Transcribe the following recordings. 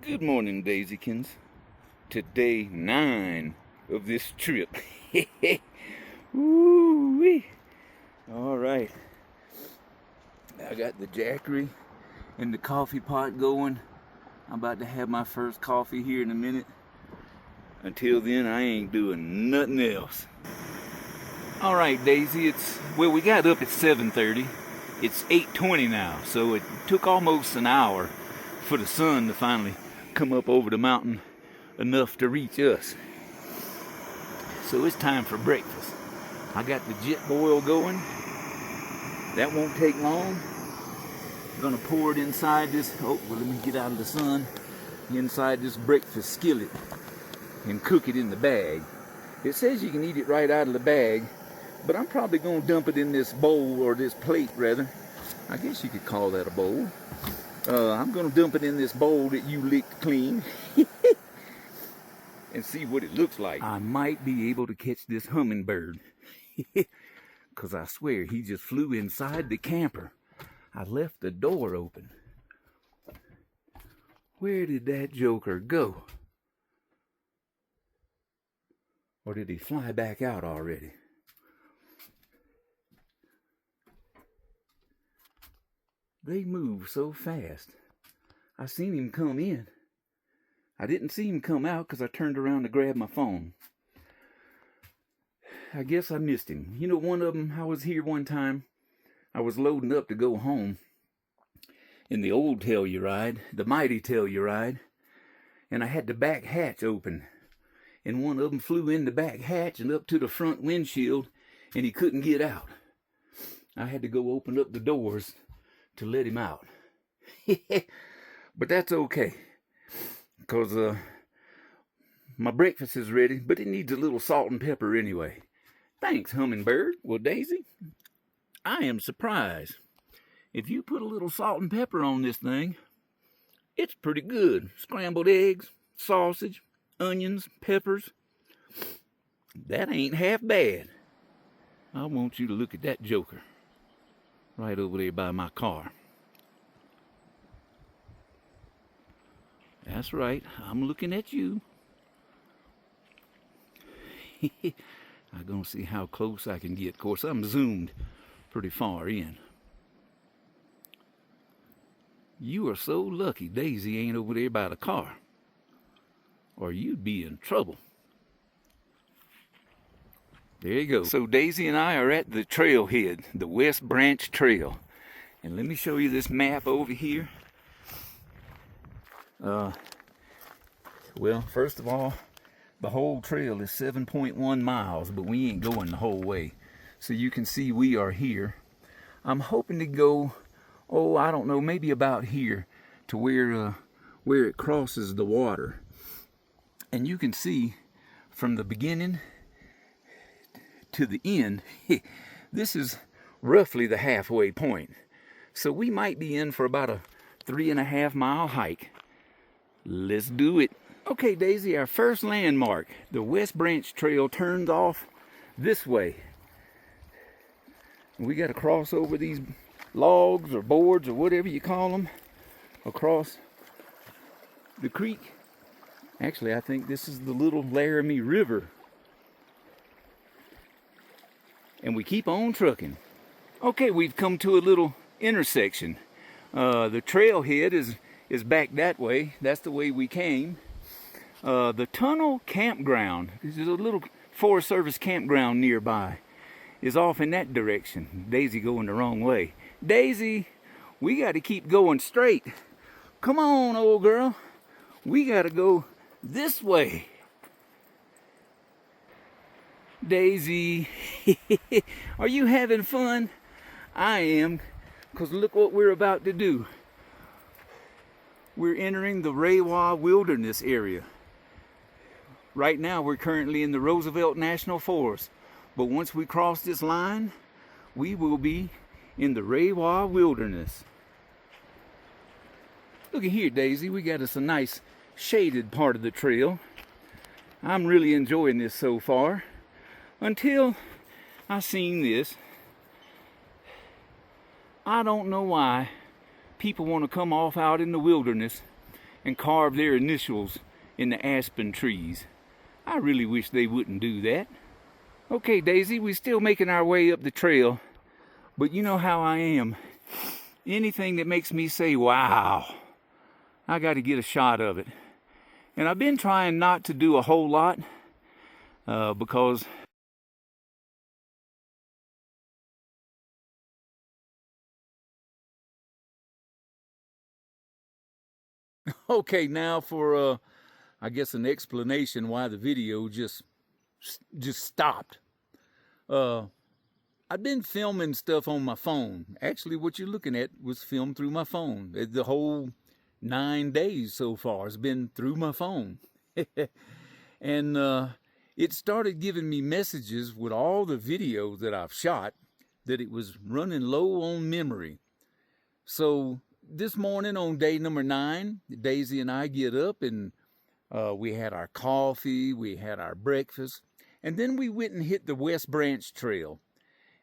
Good morning, Daisykins. Today 9 of this trip. Woo-wee. All right. I got the jackery and the coffee pot going. I'm about to have my first coffee here in a minute. Until then, I ain't doing nothing else. All right, Daisy, we got up at 7:30. It's 8:20 now, so it took almost an hour for the sun to finally come up over the mountain enough to reach us. So it's time for breakfast. I got the jet boil going. That won't take long. I'm gonna pour it inside this, let me get out of the sun, inside this breakfast skillet and cook it in the bag. It says you can eat it right out of the bag, but I'm probably gonna dump it in this bowl, or this plate rather. I guess you could call that a bowl. I'm going to dump it in this bowl that you licked clean and see what it looks like. I might be able to catch this hummingbird because I swear he just flew inside the camper. I left the door open. Where did that joker go? Or did he fly back out already? They move so fast. I seen him come in. I didn't see him come out because I turned around to grab my phone. I guess I missed him. You know, one of them, I was here one time. I was loading up to go home in the old Telluride, the mighty Telluride, and I had the back hatch open. And one of them flew in the back hatch and up to the front windshield, and he couldn't get out. I had to go open up the doors to let him out. But that's okay, because my breakfast is ready, but it needs a little salt and pepper anyway. Thanks, hummingbird. Well, Daisy, I am surprised. If you put a little salt and pepper on this thing, it's pretty good. Scrambled eggs, sausage, onions, peppers. That ain't half bad. I want you to look at that joker right over there by my car. That's right, I'm looking at you. I'm gonna see how close I can get. Of course, I'm zoomed pretty far in. You are so lucky Daisy ain't over there by the car, or you'd be in trouble. There you go. So Daisy and I are at the trailhead, the West Branch Trail. And let me show you this map over here. Well, first of all, the whole trail is 7.1 miles, but we ain't going the whole way. So you can see we are here. I'm hoping to go, I don't know, maybe about here to where it crosses the water. And you can see from the beginning to the end, this is roughly the halfway point. So we might be in for about a 3.5 mile hike. Let's do it. Okay, Daisy, our first landmark, the West Branch Trail, turns off this way. We got to cross over these logs or boards or whatever you call them across the creek. Actually, I think this is the Little Laramie River. And we keep on trucking. Okay, we've come to a little intersection. The trailhead is back that way. That's the way we came. The tunnel campground, there's a little Forest Service campground nearby, is off in that direction. Daisy going the wrong way. Daisy, we got to keep going straight. Come on, old girl. We got to go this way. Daisy, are you having fun? I am, because look what we're about to do. We're entering the Rewa Wilderness area. Right now we're currently in the Roosevelt National Forest, but once we cross this line, we will be in the Rewa Wilderness. Look at here, Daisy, we got us a nice shaded part of the trail. I'm really enjoying this so far. Until I seen this. I don't know why people want to come off out in the wilderness and carve their initials in the aspen trees. I really wish they wouldn't do that. Okay, Daisy, we're still making our way up the trail, but you know how I am. Anything that makes me say, wow, I got to get a shot of it. And I've been trying not to do a whole lot because okay, now for I guess an explanation why the video just stopped. I've been filming stuff on my phone. Actually, what you're looking at was filmed through my phone. The whole 9 days so far has been through my phone. And it started giving me messages with all the videos that I've shot that it was running low on memory. So this morning on day number 9, Daisy and I get up and we had our coffee, we had our breakfast, and then we went and hit the West Branch Trail.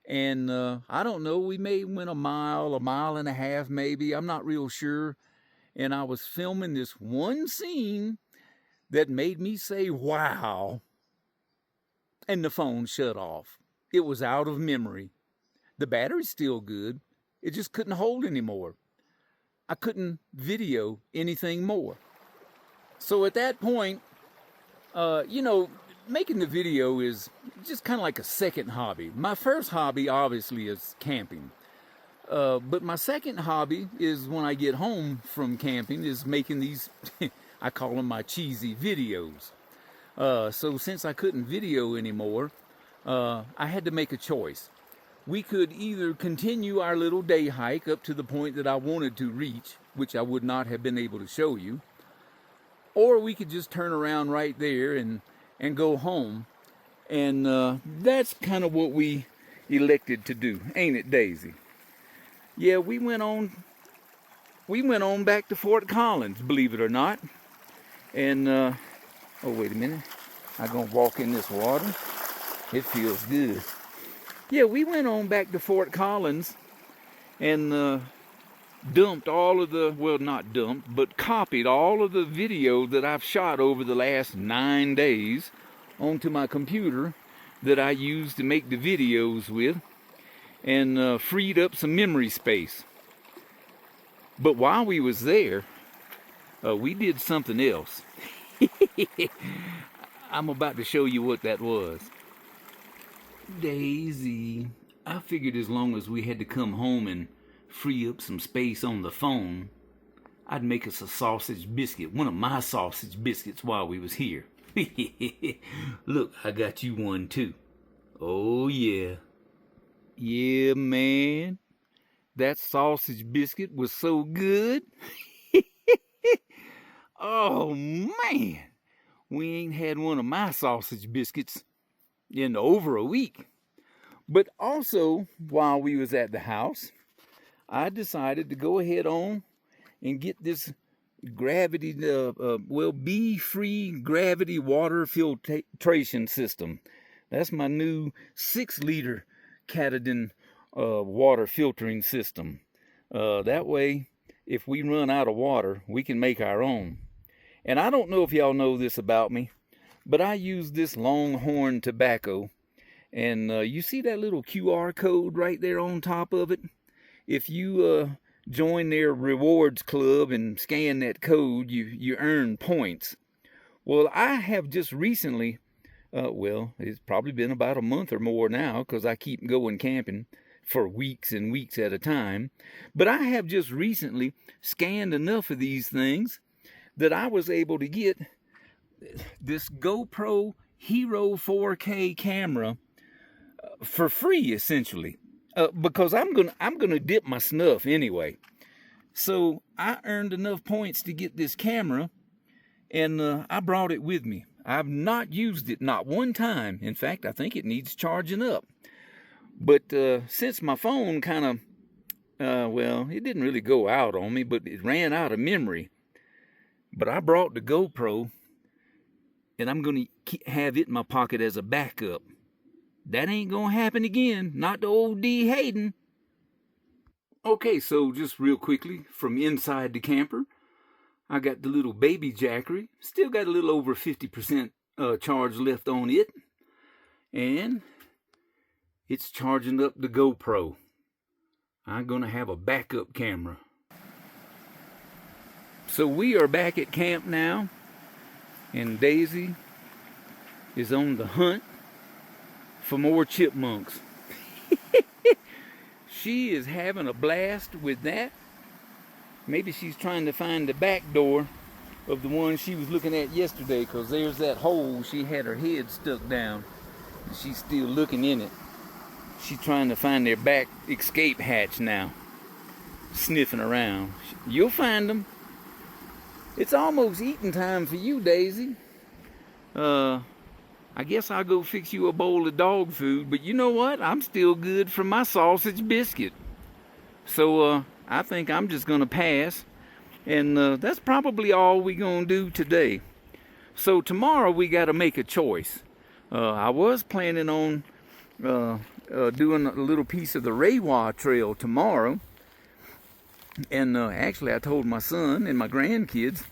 And I don't know, we may went a mile and a half maybe, I'm not real sure. And I was filming this one scene that made me say, wow, and the phone shut off. It was out of memory. The battery's still good. It just couldn't hold anymore. I couldn't video anything more. So at that point, you know, making the video is just kind of like a second hobby. My first hobby, obviously, is camping. But my second hobby is when I get home from camping is making these, I call them my cheesy videos. So since I couldn't video anymore, I had to make a choice. We could either continue our little day hike up to the point that I wanted to reach, which I would not have been able to show you, or we could just turn around right there and go home. And that's kind of what we elected to do, ain't it, Daisy? Yeah, we went on back to Fort Collins, believe it or not. And oh, wait a minute, I'm gonna walk in this water. It feels good. Yeah, we went on back to Fort Collins and dumped all of the, well, not dumped, but copied all of the video that I've shot over the last 9 days onto my computer that I use to make the videos with, and freed up some memory space. But while we was there, we did something else. I'm about to show you what that was. Daisy, I figured as long as we had to come home and free up some space on the phone, I'd make us a sausage biscuit, one of my sausage biscuits while we was here. Look, I got you one too. Oh yeah. Yeah, man. That sausage biscuit was so good. Oh man. We ain't had one of my sausage biscuits in over a week. But also, while we was at the house, I decided to go ahead on and get this gravity, bee-free gravity water filtration system. That's my new 6-liter Katadyn water filtering system. That way, if we run out of water, we can make our own. And I don't know if y'all know this about me, but I use this Longhorn tobacco. And you see that little QR code right there on top of it? If you join their rewards club and scan that code, you earn points. Well, I have just recently, well, it's probably been about a month or more now, because I keep going camping for weeks and weeks at a time. But I have just recently scanned enough of these things that I was able to get this GoPro Hero 4K camera for free, essentially, because I'm gonna dip my snuff anyway. So I earned enough points to get this camera, and I brought it with me. I've not used it, not one time. In fact, I think it needs charging up. But since my phone kind of, well, it didn't really go out on me, but it ran out of memory. But I brought the GoPro, and I'm going to have it in my pocket as a backup. That ain't going to happen again, not to old D. Hayden. Okay, so just real quickly, from inside the camper, I got the little baby Jackery. Still got a little over 50% charge left on it. And it's charging up the GoPro. I'm going to have a backup camera. So we are back at camp now. And Daisy is on the hunt for more chipmunks. She is having a blast with that. Maybe she's trying to find the back door of the one she was looking at yesterday, because there's that hole she had her head stuck down. And she's still looking in it. She's trying to find their back escape hatch now. Sniffing around. You'll find them. It's almost eating time for you, Daisy. I guess I'll go fix you a bowl of dog food, but you know what? I'm still good for my sausage biscuit. So, I think I'm just gonna pass. And that's probably all we're gonna do today. So tomorrow we gotta make a choice. I was planning on doing a little piece of the Raywah Trail tomorrow. And actually I told my son and my grandkids,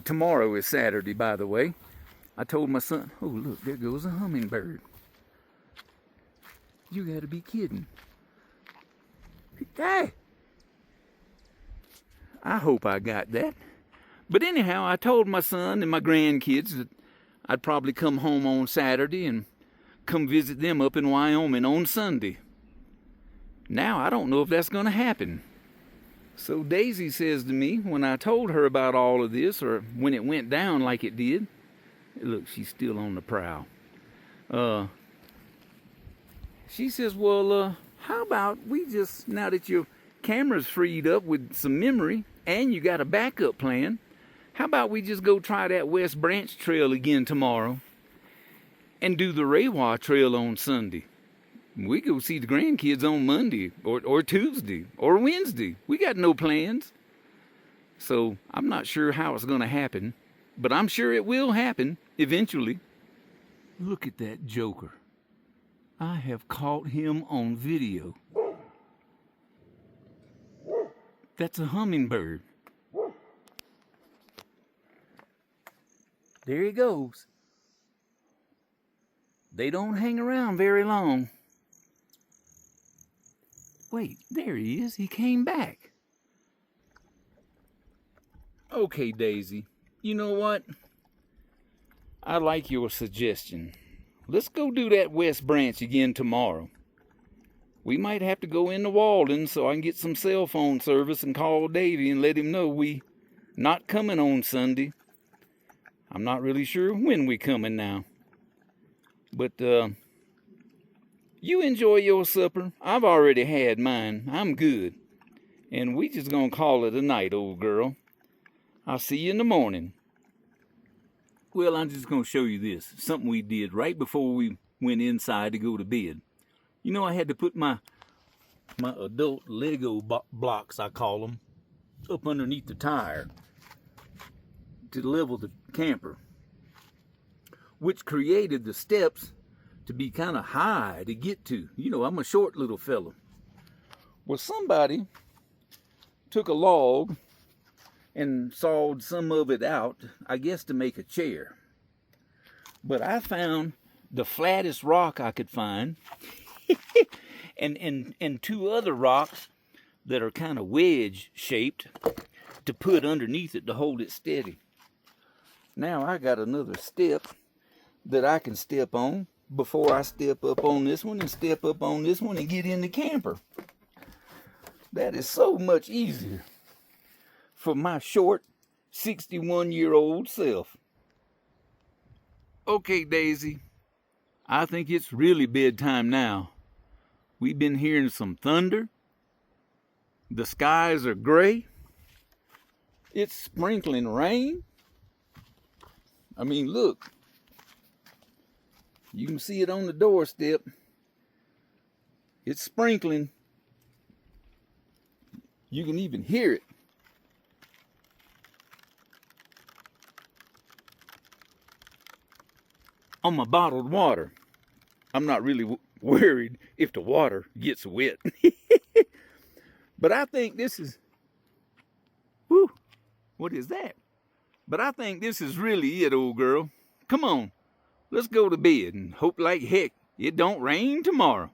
tomorrow is Saturday, by the way. I told my son, oh look, there goes a hummingbird. You gotta be kidding. Hey! I hope I got that. But anyhow, I told my son and my grandkids that I'd probably come home on Saturday and come visit them up in Wyoming on Sunday. Now, I don't know if that's going to happen. So Daisy says to me, when I told her about all of this, or when it went down like it did, look, she's still on the prowl. She says, well, how about we just, now that your camera's freed up with some memory and you got a backup plan, how about we just go try that West Branch Trail again tomorrow and do the Raywah Trail on Sunday? We go see the grandkids on Monday or Tuesday or Wednesday. We got no plans. So I'm not sure how it's going to happen, but I'm sure it will happen eventually. Look at that joker. I have caught him on video. That's a hummingbird. There he goes. They don't hang around very long. Wait, there he is. He came back. Okay, Daisy. You know what? I like your suggestion. Let's go do that West Branch again tomorrow. We might have to go into Walden so I can get some cell phone service and call Davy and let him know we not coming on Sunday. I'm not really sure when we coming now. But, you enjoy your supper. I've already had mine. I'm good. And we just gonna call it a night, old girl. I'll see you in the morning. Well, I'm just gonna show you this. Something we did right before we went inside to go to bed. You know, I had to put my adult Lego blocks, I call them, up underneath the tire to level the camper, which created the steps to be kind of high to get to. You know, I'm a short little fella. Well, somebody took a log and sawed some of it out, I guess to make a chair. But I found the flattest rock I could find and two other rocks that are kind of wedge shaped to put underneath it to hold it steady. Now I got another step that I can step on before I step up on this one and step up on this one and get in the camper. That is so much easier for my short 61-year-old self. Okay, Daisy, I think it's really bedtime now. We've been hearing some thunder. The skies are gray. It's sprinkling rain. I mean, look. You can see it on the doorstep. It's sprinkling. You can even hear it. On my bottled water. I'm not really worried if the water gets wet. But I think this is, whew, What is that? But I think this is really it, old girl. Come on, let's go to bed and hope like heck it don't rain tomorrow.